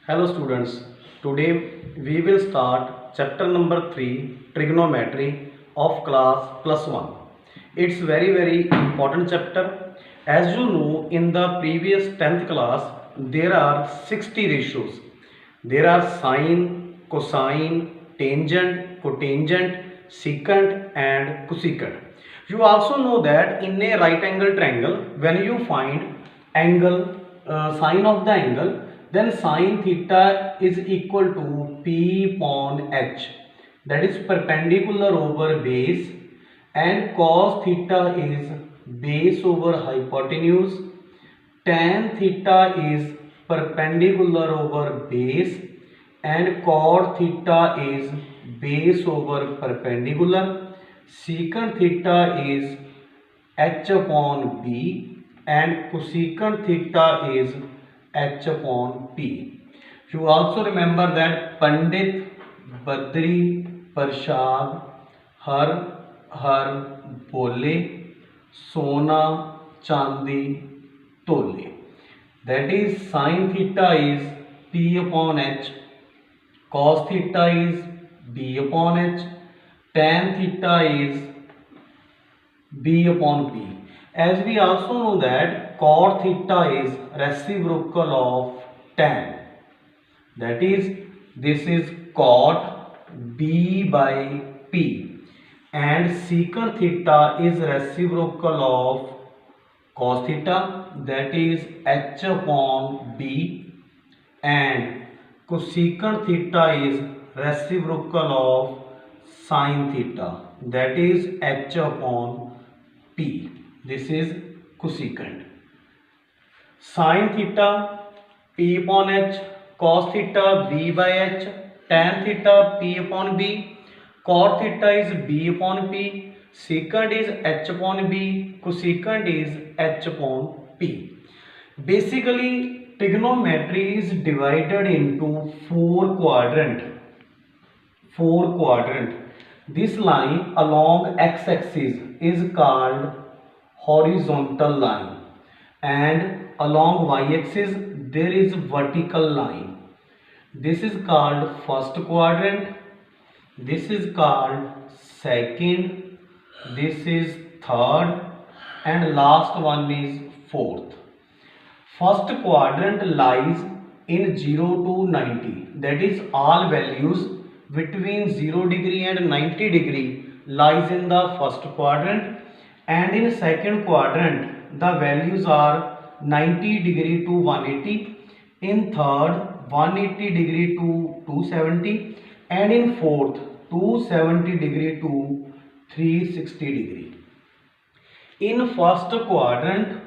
Hello students, today we will start chapter number 3 trigonometry of class plus 1. It's very important chapter. As you know, in the previous 10th class there are 60 ratios. There are sine, cosine, tangent, cotangent, secant and cosecant. You also know that in a right angle triangle, when you find angle, sine of the angle, then sine theta is equal to P upon H, that is perpendicular over base, and cos theta is base over hypotenuse, tan theta is perpendicular over base, and cot theta is base over perpendicular, secant theta is h upon b, and cosecant theta is h upon p. You also remember that Pandit, Badri, Prasad, हर बोले, सोना चांदी तोले. That is sin theta is P upon H, cos theta is B upon H, tan theta is B upon P. As we also know that cot theta is reciprocal of tan. That is, this is cot B by P, and secant theta is reciprocal of cos theta, that is H upon B, and cosecant theta is reciprocal of sin theta, that is H upon P. This is cosecant. Sin theta P upon H, cos theta B by H, tan theta P upon B, cot theta is B upon P, secant is H upon B, cosecant is H upon P. Basically, trigonometry is divided into four quadrant. This line along x-axis is called horizontal line, and along y-axis there is vertical line. This is called first quadrant, this is called second, this is third, and last one is fourth. First quadrant lies in 0 to 90, that is all values between 0 degree and 90 degree lies in the first quadrant, and in second quadrant the values are 90 degree to 180, in third 180 degree to 270, and in fourth 270 degree to 360 degree. In first quadrant,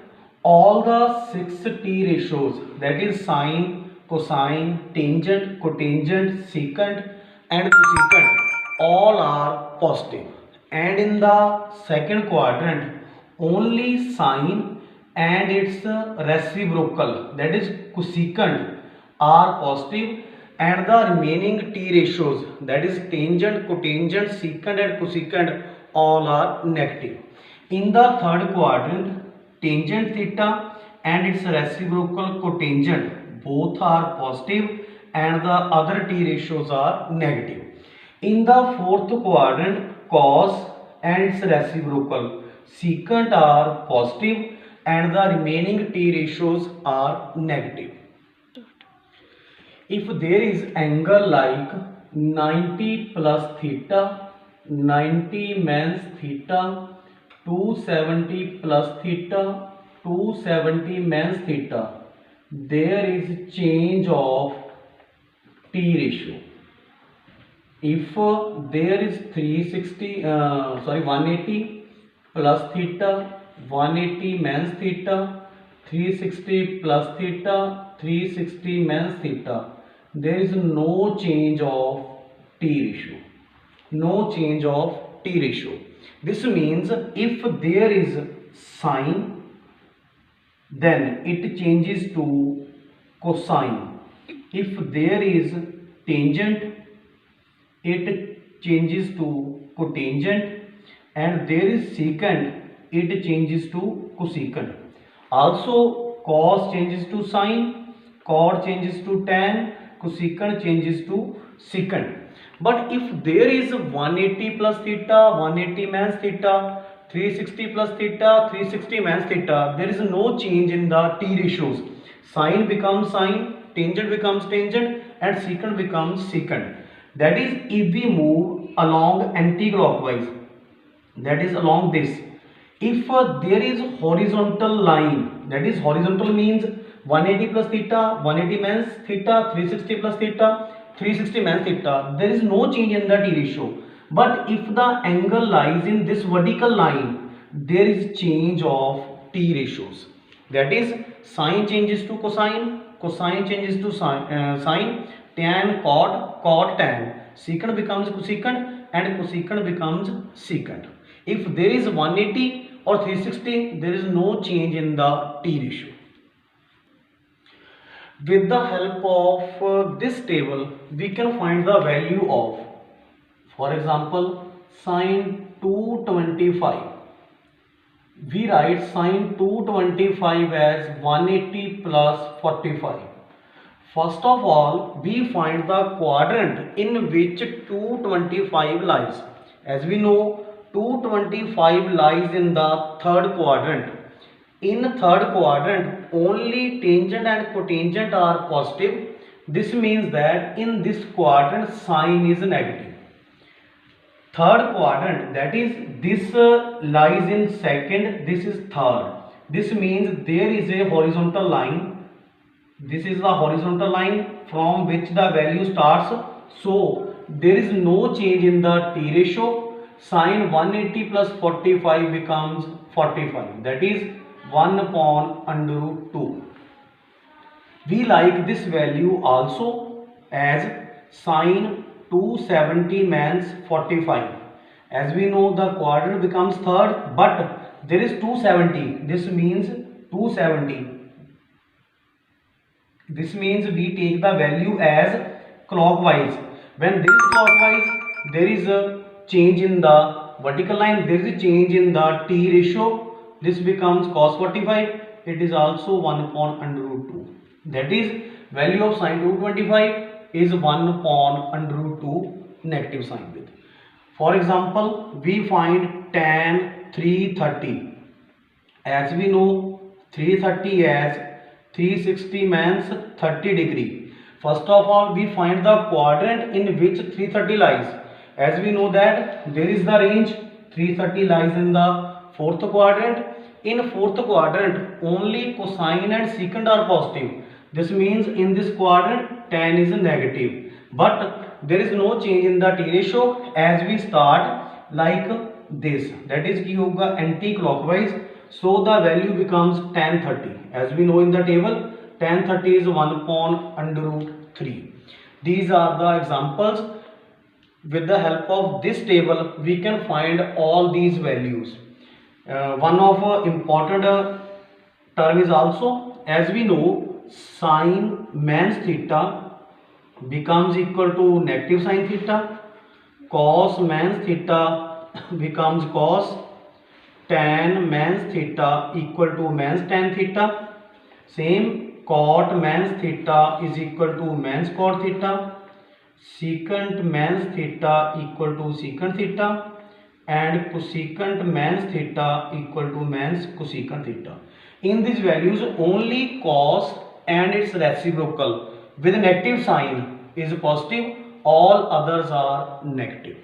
all the 6 t ratios, that is sine, cosine, tangent, cotangent, secant and cosecant, all are positive. And in the second quadrant, only sine and its reciprocal, that is cosecant, are positive, and the remaining t ratios, that is tangent, cotangent, secant and cosecant, all are negative. In the third quadrant, tangent theta and its reciprocal cotangent both are positive, and the other t ratios are negative. In the fourth quadrant, cos and its reciprocal secant are positive, and the remaining t ratios are negative. If there is angle like 90 plus theta, 90 means theta, 270 plus theta, 270 means theta, there is change of t ratio. If there is 180 plus theta, 180 means theta, 360 plus theta, 360 means theta, there is no change of t ratio. No change of t ratio. This means if there is sine, then it changes to cosine. If there is tangent, it changes to cotangent, and there is secant, it changes to cosecant. Also, cos changes to sine, cot changes to tan, cosecant changes to secant. But if there is 180 plus theta, 180 minus theta, 360 plus theta, 360 minus theta, there is no change in the t ratios. Sine becomes sine, tangent becomes tangent, and secant becomes secant. That is, if we move along anti-clockwise, that is along this, if there is horizontal line, that is horizontal means 180 plus theta, 180 minus theta, 360 plus theta, 360 minus theta, there is no change in the t ratio. But if the angle lies in this vertical line, there is change of t ratios. That is, sine changes to cosine, cosine changes to sine, tan cot, cot tan, secant becomes cosecant, and cosecant becomes secant. If there is 180 or 360, there is no change in the t ratio. With the help of this table, we can find the value of, for example, sine 225. We write sine 225 as 180 plus 45. First of all, we find the quadrant in which 225 lies. As we know, 225 lies in the third quadrant. In third quadrant, only tangent and cotangent are positive. This means that in this quadrant, sine is negative. Third quadrant, that is, this lies in second, this is third. This means there is a horizontal line. This is the horizontal line from which the value starts. So there is no change in the t ratio. Sine 180 plus 45 becomes 45. That is 1 upon under root 2. We like this value also as sine 270 minus 45. As we know, the quadrant becomes third, but there is 270. This means 270. This means we take the value as clockwise. When this is clockwise, there is a change in the vertical line, there is a change in the t ratio. This becomes cos 45. It is also 1 upon under root 2. That is, value of sine 225 is 1 upon under root 2 negative sign with. For example, we find tan 330. As we know, 330 as 360 minus 30 degree. First of all, we find the quadrant in which 330 lies. As we know that there is the range, 330 lies in the fourth quadrant. In fourth quadrant, only cosine and secant are positive. This means in this quadrant, tan is negative. But there is no change in the t ratio as we start like this. That is, ki hoga anti-clockwise. So the value becomes tan 30. As we know in the table, tan 30 is 1 upon under root 3. These are the examples. With the help of this table, we can find all these values. One of important term is also, as we know, sine minus theta becomes equal to negative sine theta, cos minus theta becomes cos, tan minus theta equal to minus tan theta, same cot minus theta is equal to minus cot theta, secant minus theta equal to secant theta, and cosecant minus theta equal to minus cosecant theta. In these values, only cos and its reciprocal with negative sign is positive, all others are negative.